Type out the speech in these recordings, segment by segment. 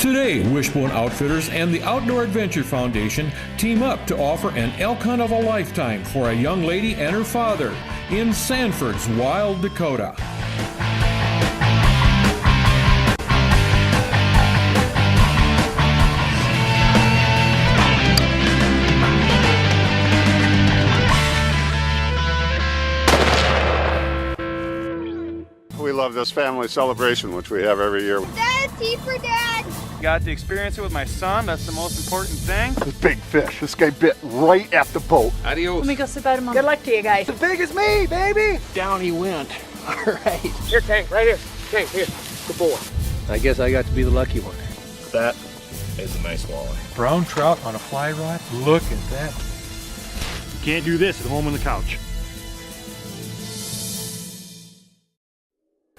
Today, Wishbone Outfitters and the Outdoor Adventure Foundation team up to offer an elk hunt of a lifetime for a young lady and her father in Sanford's Wild Dakota. We love this family celebration, which we have every year. Dad, tea for Dad! Got to experience it with my son. That's the most important thing. This big fish. This guy bit right at the boat. Adios. Let me go sit by the mom. Good luck to you guys. As big as me, baby. Down he went. All right. Here, Tank, right here. Tank, here. Good boy. I guess I got to be the lucky one. That is a nice walleye. Brown trout on a fly rod. Look at that. You can't do this at home on the couch.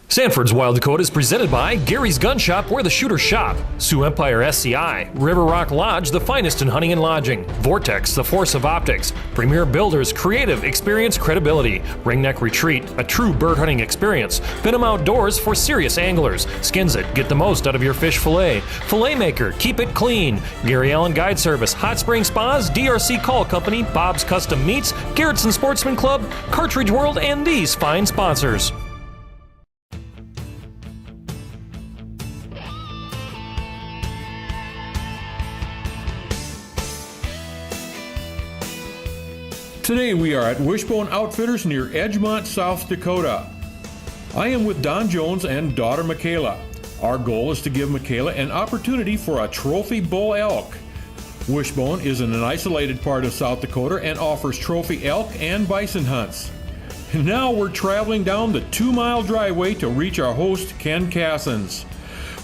Sanford's Wild Dakota is presented by Gary's Gun Shop, where the shooters shop, Sioux Empire SCI, River Rock Lodge, the finest in hunting and lodging, Vortex, the force of optics, Premier Builders, creative, experience, credibility, Ringneck Retreat, a true bird hunting experience, Venom Outdoors for serious anglers, Skins It, get the most out of your fish fillet, Fillet Maker, keep it clean, Gary Allen Guide Service, Hot Spring Spas, DRC Call Company, Bob's Custom Meats, Garrettson Sportsman Club, Cartridge World, and these fine sponsors. Today we are at Wishbone Outfitters near Edgemont, South Dakota. I am with Don Jones and daughter Michaela. Our goal is to give Michaela an opportunity for a trophy bull elk. Wishbone is in an isolated part of South Dakota and offers trophy elk and bison hunts. Now we're traveling down the 2-mile driveway to reach our host, Ken Cassens.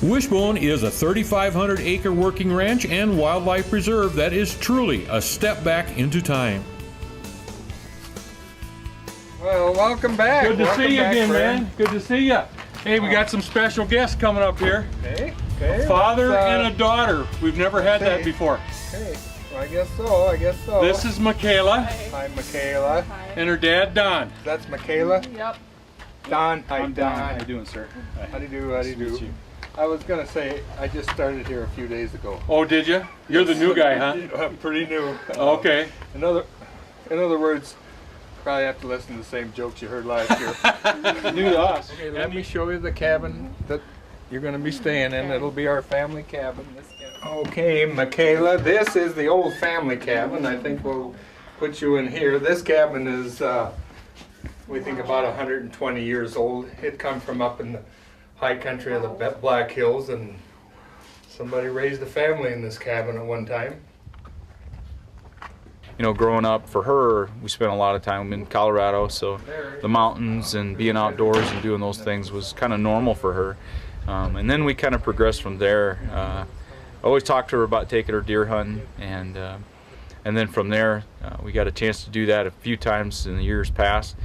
Wishbone is a 3,500-acre working ranch and wildlife preserve that is truly a step back into time. Well, welcome back. Good to welcome see you back, again, friend. man. Good to see you. Hey, we got some special guests coming up here. Okay. A father and a daughter. We've never had that before. Okay. Well, I guess so. This is Michaela. Hi, Michaela. Hi. And her dad, Don. That's Michaela. Yep. Don. Hi, Don. How you doing, sir? How do you do? How do you do? I was gonna say I just started here a few days ago. Oh, did you? You're the new guy, huh? I'm pretty new. Okay. In other words, probably have to listen to the same jokes you heard last year. New to us. Okay, let me show you the cabin that you're going to be staying in. It'll be our family cabin. Okay, Michaela, this is the old family cabin. I think we'll put you in here. This cabin is, we think, about 120 years old. It come from up in the high country of the Black Hills, and somebody raised a family in this cabin at one time. You know, growing up, for her, we spent a lot of time in Colorado, so the mountains and being outdoors and doing those things was kind of normal for her. And then we kind of progressed from there. I always talked to her about taking her deer hunting, and then from there, we got a chance to do that a few times in the years past.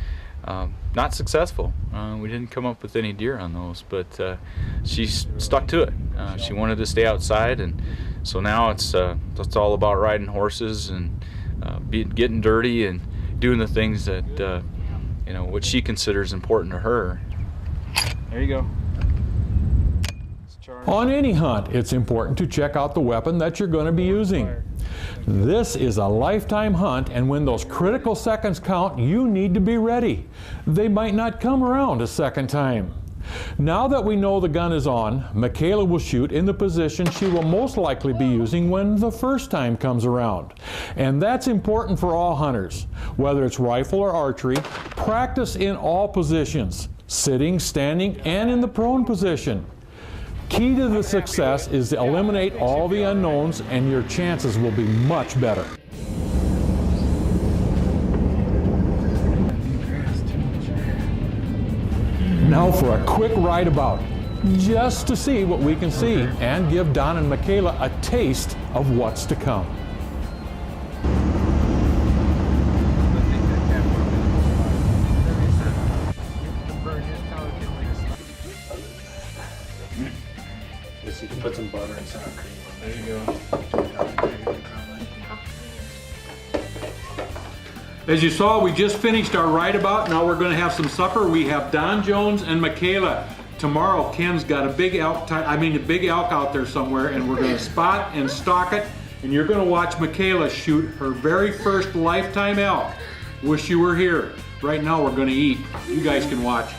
Not successful. We didn't come up with any deer on those, but she stuck to it. She wanted to stay outside, and so now it's all about riding horses and getting dirty and doing the things that you know, what she considers important to her. There you go. On any hunt, it's important to check out the weapon that you're going to be using. This is a lifetime hunt, and when those critical seconds count, you need to be ready. They might not come around a second time. Now that we know the gun is on, Michaela will shoot in the position she will most likely be using when the first time comes around. And that's important for all hunters. Whether it's rifle or archery, practice in all positions, sitting, standing, and in the prone position. Key to the success is to eliminate all the unknowns, and your chances will be much better. Now for a quick ride about, just to see what we can see and give Don and Michaela a taste of what's to come. You can put some butter and sour cream on there. There you go. As you saw, we just finished our ride about. Now we're going to have some supper. We have Don Jones and Michaela. Tomorrow, Ken's got a big elk out there somewhere, and we're going to spot and stalk it, and you're going to watch Michaela shoot her very first lifetime elk. Wish you were here. Right now, we're going to eat. You guys can watch.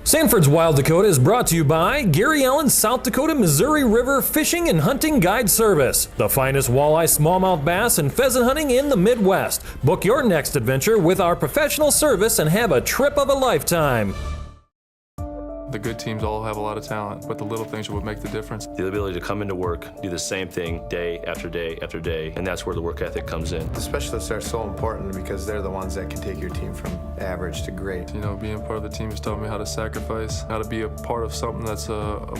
Sanford's Wild Dakota is brought to you by Gary Allen's South Dakota Missouri River Fishing and Hunting Guide Service, the finest walleye, smallmouth bass, and pheasant hunting in the Midwest. Book your next adventure with our professional service and have a trip of a lifetime. The good teams all have a lot of talent, but the little things are what make the difference. The ability to come into work, do the same thing day after day after day, and that's where the work ethic comes in. The specialists are so important because they're the ones that can take your team from average to great. You know, being part of the team has taught me how to sacrifice, how to be a part of something that's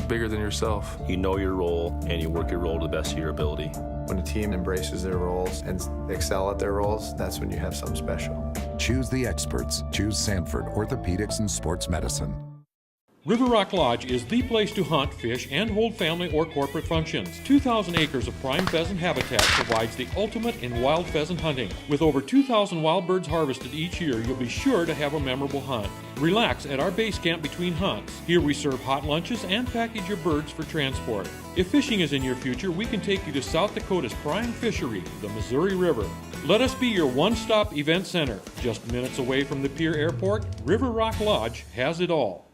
bigger than yourself. You know your role, and you work your role to the best of your ability. When a team embraces their roles and excel at their roles, that's when you have something special. Choose the experts. Choose Sanford Orthopedics and Sports Medicine. River Rock Lodge is the place to hunt, fish, and hold family or corporate functions. 2,000 acres of prime pheasant habitat provides the ultimate in wild pheasant hunting. With over 2,000 wild birds harvested each year, you'll be sure to have a memorable hunt. Relax at our base camp between hunts. Here we serve hot lunches and package your birds for transport. If fishing is in your future, we can take you to South Dakota's prime fishery, the Missouri River. Let us be your one-stop event center. Just minutes away from the Pier Airport, River Rock Lodge has it all.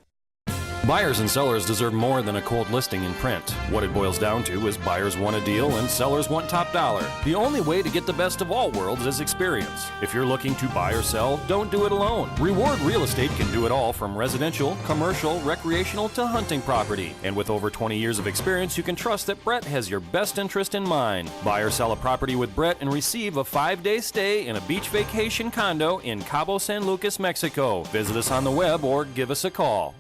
Buyers and sellers deserve more than a cold listing in print. What it boils down to is buyers want a deal and sellers want top dollar. The only way to get the best of all worlds is experience. If you're looking to buy or sell, don't do it alone. Reward Real Estate can do it all, from residential, commercial, recreational to hunting property. And with over 20 years of experience, you can trust that Brett has your best interest in mind. Buy or sell a property with Brett and receive a 5-day stay in a beach vacation condo in Cabo San Lucas, Mexico. Visit us on the web or give us a call.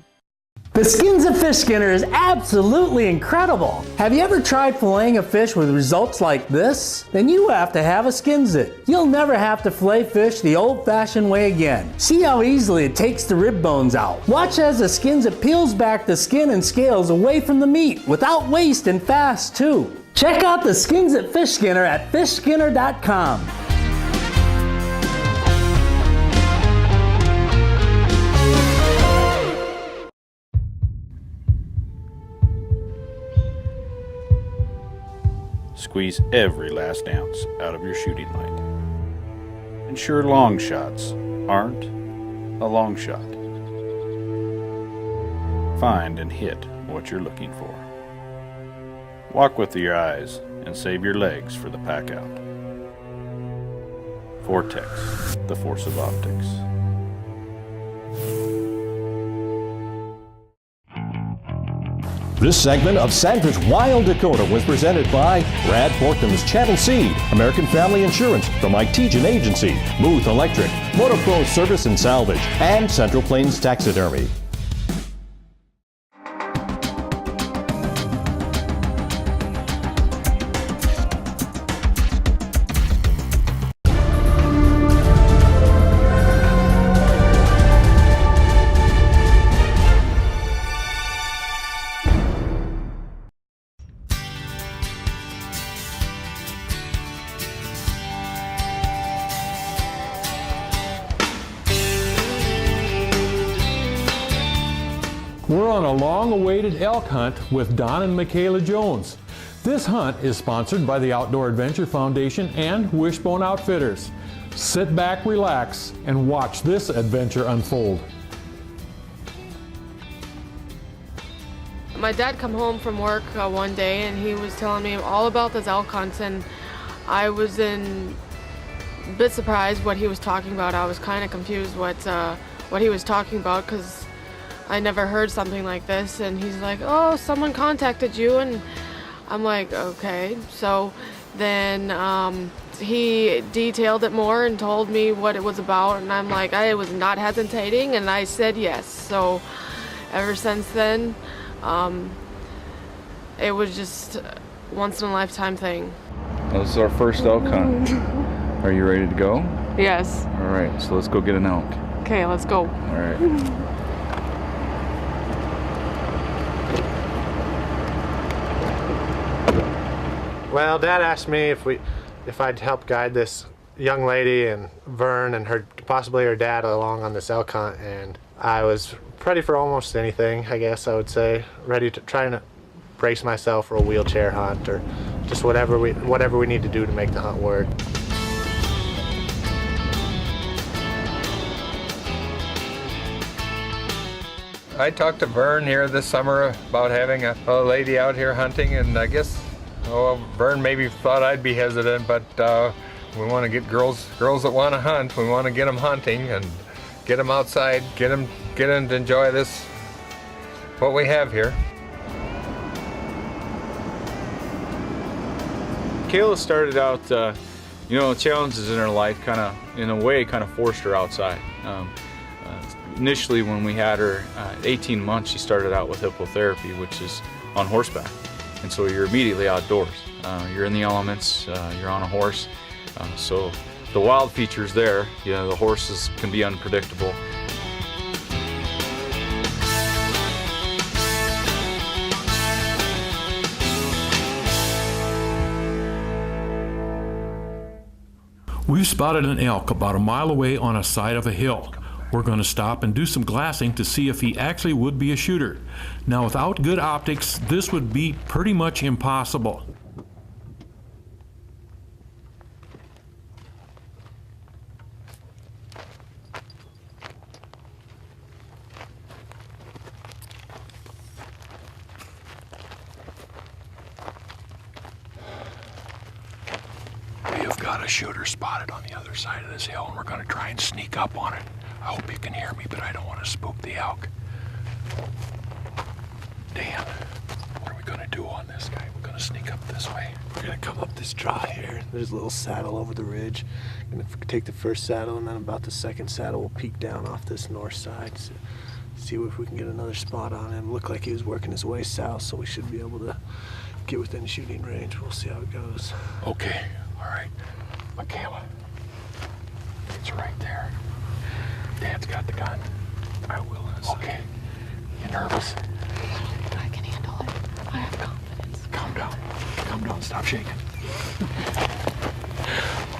The Skins at Fish Skinner is absolutely incredible. Have you ever tried filleting a fish with results like this? Then you have to have a Skins It. You'll never have to fillet fish the old-fashioned way again. See how easily it takes the rib bones out. Watch as the Skins It peels back the skin and scales away from the meat without waste and fast too. Check out the Skins at Fish Skinner at fishskinner.com. Squeeze every last ounce out of your shooting light. Ensure long shots aren't a long shot. Find and hit what you're looking for. Walk with your eyes and save your legs for the pack out. Vortex, the force of optics. This segment of Sanford's Wild Dakota was presented by Brad Fortham's Chattel Seed, American Family Insurance, the Mike Tejan Agency, Booth Electric, Motopro Service and Salvage, and Central Plains Taxidermy. We're on a long-awaited elk hunt with Don and Michaela Jones. This hunt is sponsored by the Outdoor Adventure Foundation and Wishbone Outfitters. Sit back, relax, and watch this adventure unfold. My dad come home from work one day and he was telling me all about this elk hunt, and I was a bit surprised what he was talking about. I was kind of confused what he was talking about because I never heard something like this. And he's like, oh, someone contacted you, and I'm like, okay. So then he detailed it more and told me what it was about, and I'm like, I was not hesitating, and I said yes. So ever since then, it was just a once-in-a-lifetime thing. Well, this is our first elk hunt. Are you ready to go? Yes. All right, so let's go get an elk. Okay, let's go. All right. Well, Dad asked me if I'd help guide this young lady and Vern and possibly her dad along on this elk hunt, and I was ready for almost anything, I guess I would say. Ready to try and brace myself for a wheelchair hunt or just whatever we need to do to make the hunt work. I talked to Vern here this summer about having a lady out here hunting, and I guess Vern maybe thought I'd be hesitant, but we want to get girls that want to hunt. We want to get them hunting and get them outside, get them to enjoy this, what we have here. Kayla started out, challenges in her life kind of, in a way, kind of forced her outside. Initially, when we had her at 18 months, she started out with hippotherapy, which is on horseback. And so you're immediately outdoors. You're in the elements, you're on a horse. So the wild features there, the horses can be unpredictable. We've spotted an elk about a mile away on a side of a hill. We're going to stop and do some glassing to see if he actually would be a shooter. Now, without good optics, this would be pretty much impossible. We have got a shooter spotted on the other side of this hill, and we're going to try and sneak up on it. I hope you can hear me, but I don't want to spook the elk. Dan, what are we going to do on this guy? We're going to sneak up this way. We're going to come up this draw here. There's a little saddle over the ridge. Going to take the first saddle, and then about the second saddle, we'll peek down off this north side. So see if we can get another spot on him. Looked like he was working his way south, so we should be able to get within shooting range. We'll see how it goes. Okay, all right. Michaela, it's right there. Dad's got the gun. I will in a second. Okay. You nervous? I can handle it. I have confidence. Calm down. Calm down. Stop shaking.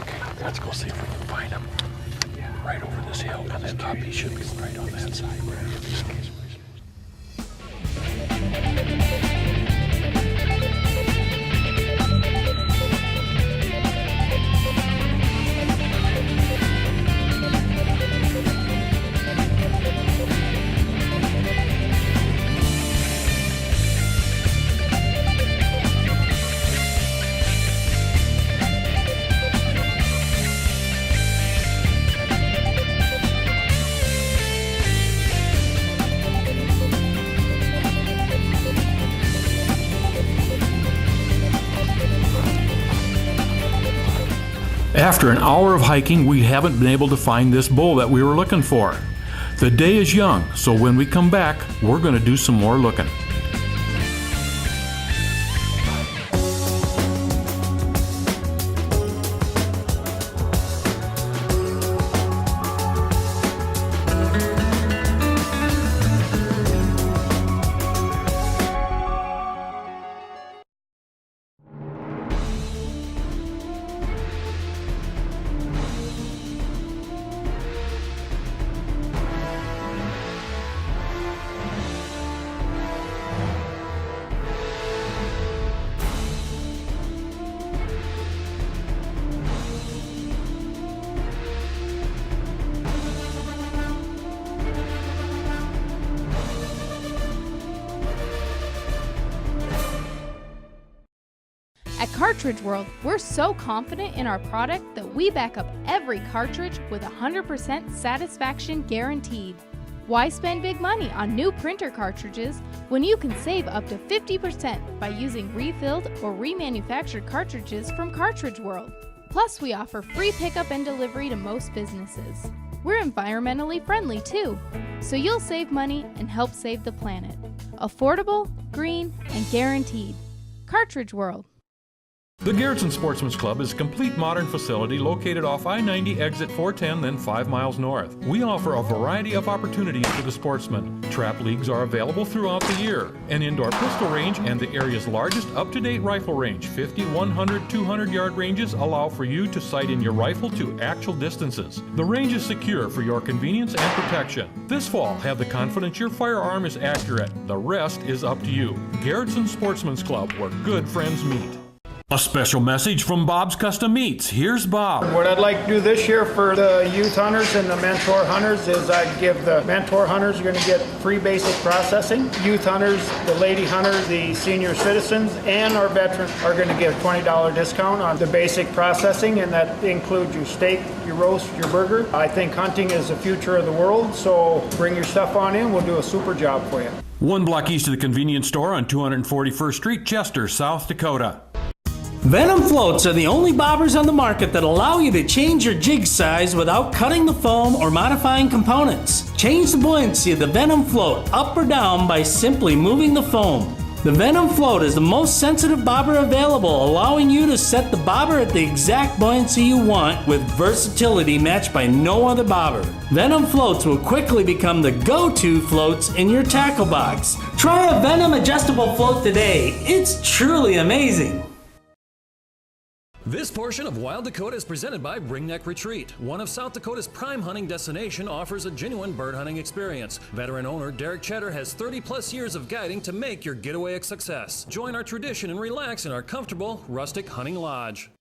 Okay, let's go see if we can find him. Yeah, right over this hill, and then up. He should be right on that side. After an hour of hiking, we haven't been able to find this bull that we were looking for. The day is young, so when we come back, we're going to do some more looking. At Cartridge World, we're so confident in our product that we back up every cartridge with 100% satisfaction guaranteed. Why spend big money on new printer cartridges when you can save up to 50% by using refilled or remanufactured cartridges from Cartridge World? Plus, we offer free pickup and delivery to most businesses. We're environmentally friendly too, so you'll save money and help save the planet. Affordable, green, and guaranteed. Cartridge World. The Garrettson Sportsman's Club is a complete modern facility located off I-90 exit 410, then 5 miles north. We offer a variety of opportunities for the sportsman. Trap leagues are available throughout the year. An indoor pistol range and the area's largest up-to-date rifle range, 50, 100, 200-yard ranges allow for you to sight in your rifle to actual distances. The range is secure for your convenience and protection. This fall, have the confidence your firearm is accurate. The rest is up to you. Garrettson Sportsman's Club, where good friends meet. A special message from Bob's Custom Meats. Here's Bob. What I'd like to do this year for the youth hunters and the mentor hunters is I'd give the mentor hunters, you're going to get free basic processing. Youth hunters, the lady hunters, the senior citizens, and our veterans are going to get a $20 discount on the basic processing, and that includes your steak, your roast, your burger. I think hunting is the future of the world, so bring your stuff on in. We'll do a super job for you. 1 block east of the convenience store on 241st Street, Chester, South Dakota. Venom floats are the only bobbers on the market that allow you to change your jig size without cutting the foam or modifying components. Change the buoyancy of the Venom float up or down by simply moving the foam. The Venom float is the most sensitive bobber available, allowing you to set the bobber at the exact buoyancy you want with versatility matched by no other bobber. Venom floats will quickly become the go-to floats in your tackle box. Try a Venom adjustable float today. It's truly amazing. This portion of Wild Dakota is presented by Ringneck Retreat. One of South Dakota's prime hunting destination offers a genuine bird hunting experience. Veteran owner Derek Cheddar has 30-plus years of guiding to make your getaway a success. Join our tradition and relax in our comfortable, rustic hunting lodge.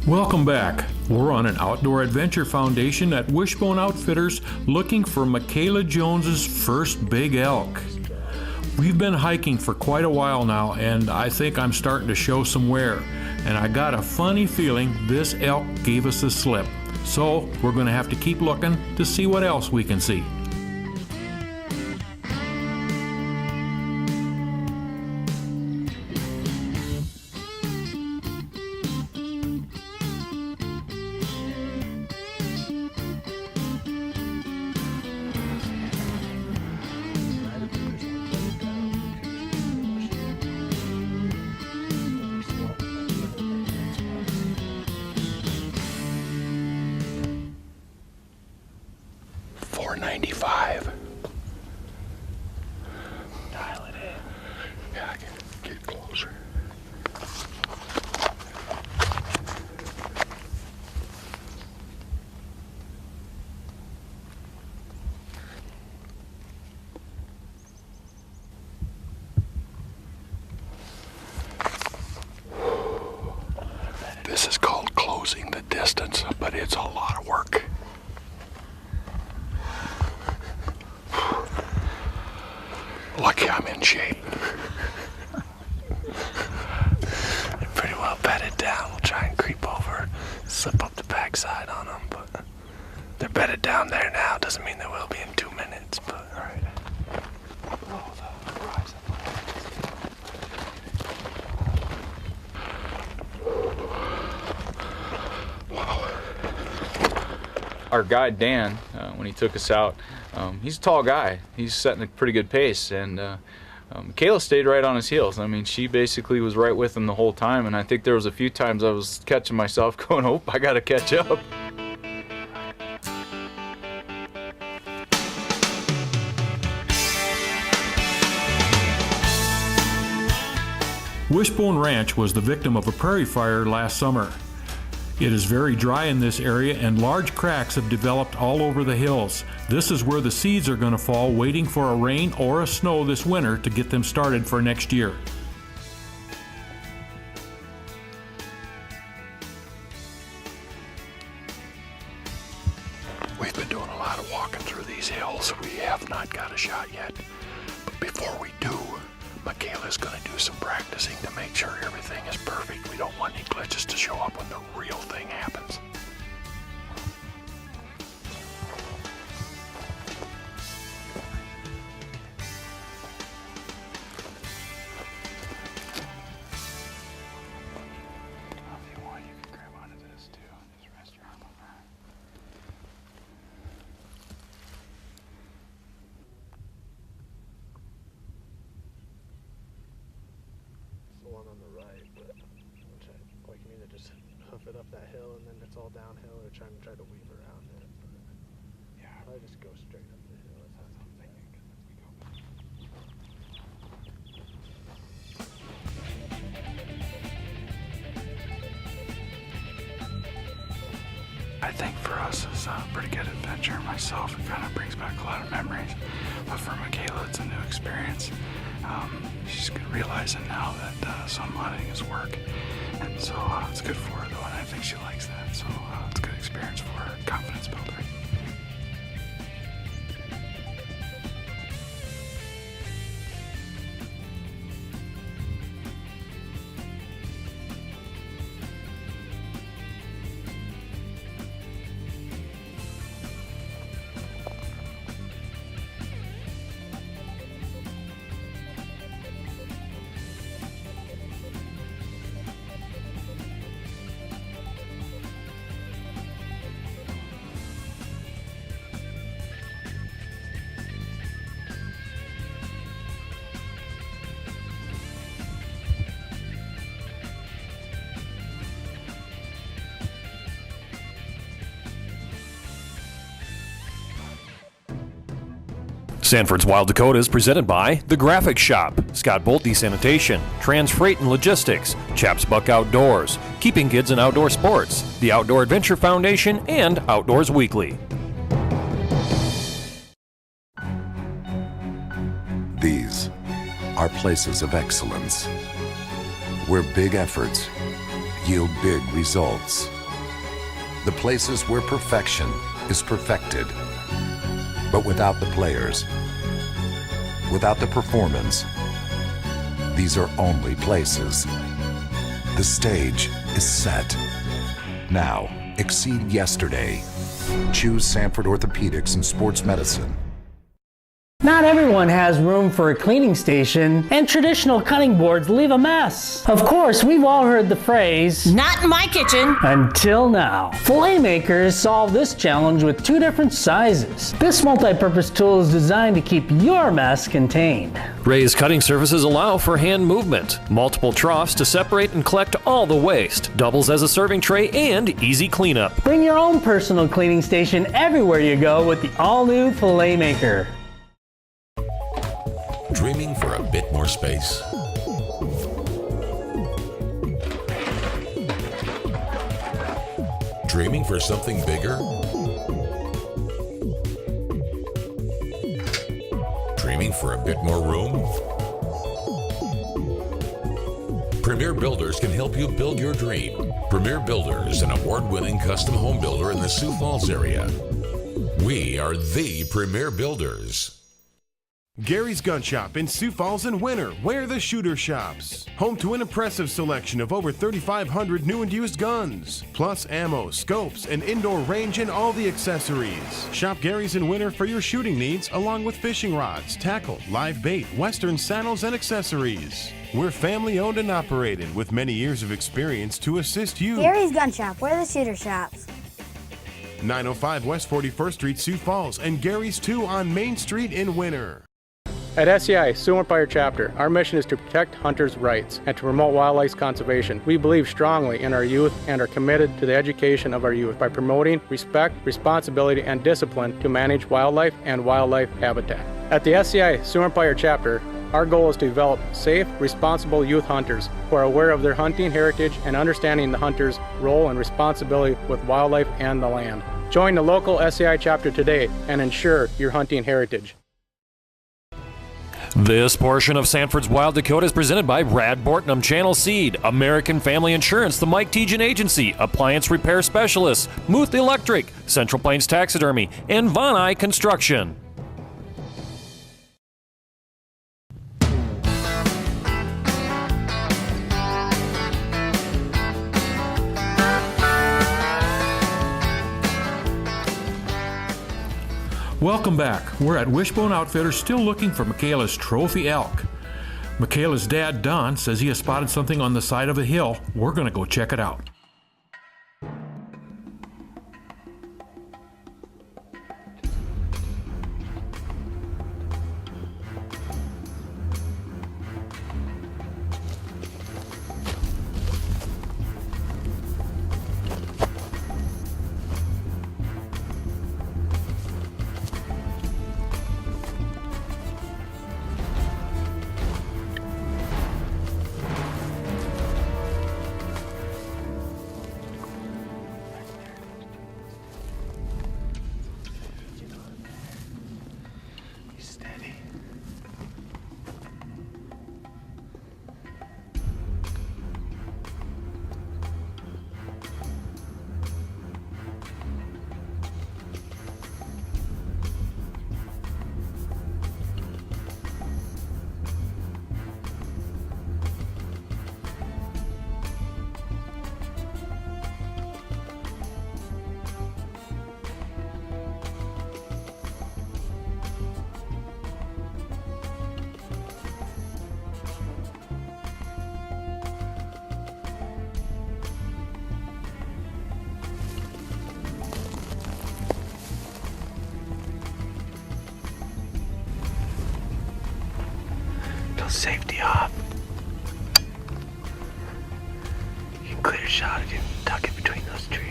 Welcome back. We're on an outdoor adventure foundation at Wishbone Outfitters looking for Michaela Jones's first big elk. We've been hiking for quite a while now, and I think I'm starting to show some wear. And I got a funny feeling this elk gave us a slip. So we're going to have to keep looking to see what else we can see. $4.95. Dial it in. Yeah, I can get closer. This is called closing the distance, but it's a lot of work. Lucky I'm in shape. They're pretty well bedded down. We'll try and creep over, slip up the backside on them, but they're bedded down there now. Doesn't mean they will be in 2 minutes, but all right. Our guide Dan, when he took us out, he's a tall guy. He's setting a pretty good pace, and Michaela stayed right on his heels. I mean, she basically was right with him the whole time, and I think there was a few times I was catching myself going, oh, I gotta catch up. Wishbone Ranch was the victim of a prairie fire last summer. It is very dry in this area and large cracks have developed all over the hills. This is where the seeds are going to fall, waiting for a rain or a snow this winter to get them started for next year. We've been doing a lot of walking through these hills. We have not got a shot yet. But before we do, Michaela's going to do some practicing to make sure everything is perfect. We don't want any glitches to show up when the real thing happens. hill and then it's all downhill, or try to weave around it. Yeah, I'll just go straight up the hill. That's how I'm thinking. I think for us it's a pretty good adventure. Myself, it kind of brings back a lot of memories. But for Michaela, it's a new experience. She's realizing now that some hunting is work. And so it's good for her, though, and I think she likes that. So it's a good experience for her, confidence builder. Sanford's Wild Dakota is presented by The Graphic Shop, Scott Bolte Sanitation, Trans Freight and Logistics, Chaps Buck Outdoors, Keeping Kids in Outdoor Sports, the Outdoor Adventure Foundation, and Outdoors Weekly. These are places of excellence, where big efforts yield big results. The places where perfection is perfected. But without the players, without the performance, these are only places. The stage is set. Now, exceed yesterday. Choose Sanford Orthopedics and Sports Medicine. Not everyone has room for a cleaning station, and traditional cutting boards leave a mess. Of course, we've all heard the phrase, "Not in my kitchen," until now. Fillet makers solve this challenge with two different sizes. This multi-purpose tool is designed to keep your mess contained. Raised cutting surfaces allow for hand movement, multiple troughs to separate and collect all the waste, doubles as a serving tray, and easy cleanup. Bring your own personal cleaning station everywhere you go with the all-new Fillet Maker. Dreaming for a bit more space? Dreaming for something bigger? Dreaming for a bit more room? Premier Builders can help you build your dream. Premier Builders, an award-winning custom home builder in the Sioux Falls area. We are the Premier Builders. Gary's Gun Shop in Sioux Falls and Winter, where the shooter shops. Home to an impressive selection of over 3,500 new and used guns, plus ammo, scopes, an indoor range, and all the accessories. Shop Gary's in Winter for your shooting needs, along with fishing rods, tackle, live bait, western saddles, and accessories. We're family owned and operated with many years of experience to assist you. Gary's Gun Shop, where the shooter shops. 905 West 41st Street, Sioux Falls, and Gary's 2 on Main Street in Winter. At SCI, Sioux Empire Chapter, our mission is to protect hunters' rights and to promote wildlife conservation. We believe strongly in our youth and are committed to the education of our youth by promoting respect, responsibility, and discipline to manage wildlife and wildlife habitat. At the SCI Sioux Empire Chapter, our goal is to develop safe, responsible youth hunters who are aware of their hunting heritage and understanding the hunter's role and responsibility with wildlife and the land. Join the local SCI chapter today and ensure your hunting heritage. This portion of Sanford's Wild Dakota is presented by Brad Bortnam Channel Seed, American Family Insurance, the Mike Tejan Agency, Appliance Repair Specialists, Muth Electric, Central Plains Taxidermy, and Von Eye Construction. Welcome back. We're at Wishbone Outfitters still looking for Michaela's trophy elk. Michaela's dad, Don, says he has spotted something on the side of a hill. We're going to go check it out. safety off. You can clear shot if you tuck it between those trees.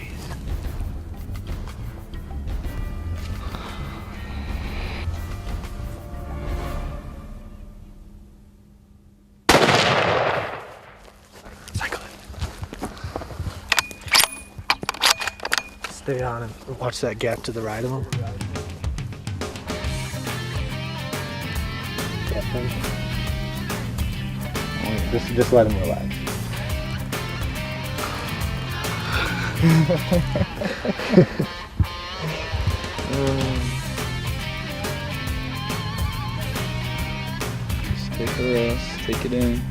Stay on and watch that gap to the right of him. Just let him relax. Just take a rest, take it in.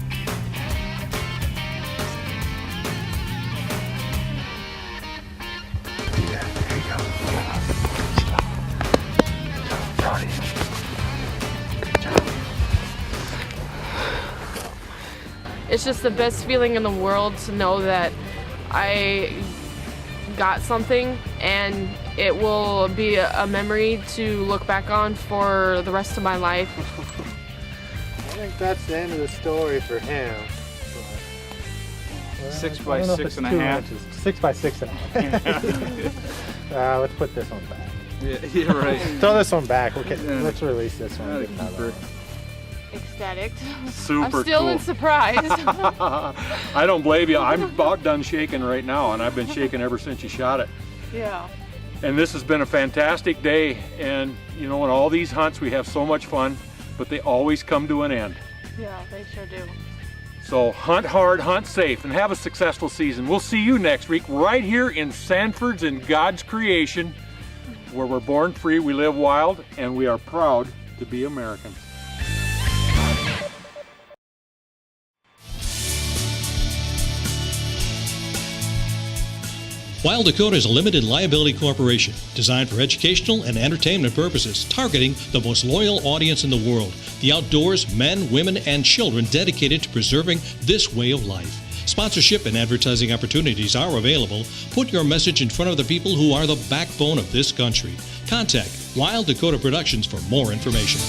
It's just the best feeling in the world to know that I got something and it will be a memory to look back on for the rest of my life. I think that's the end of the story for him. 6 by 6.5. 6 by 6.5. Let's put this one back. Yeah, right. Throw this one back. Let's release this one. Ecstatic. Super I'm still cool. in surprise. I don't blame you. I'm about done shaking right now, and I've been shaking ever since you shot it. Yeah. And this has been a fantastic day, and you know, in all these hunts we have so much fun, but they always come to an end. Yeah, they sure do. So hunt hard, hunt safe, and have a successful season. We'll see you next week right here in Sanford's in God's creation, where we're born free, we live wild, and we are proud to be Americans. Wild Dakota is a limited liability corporation designed for educational and entertainment purposes, targeting the most loyal audience in the world, the outdoors, men, women, and children dedicated to preserving this way of life. Sponsorship and advertising opportunities are available. Put your message in front of the people who are the backbone of this country. Contact Wild Dakota Productions for more information.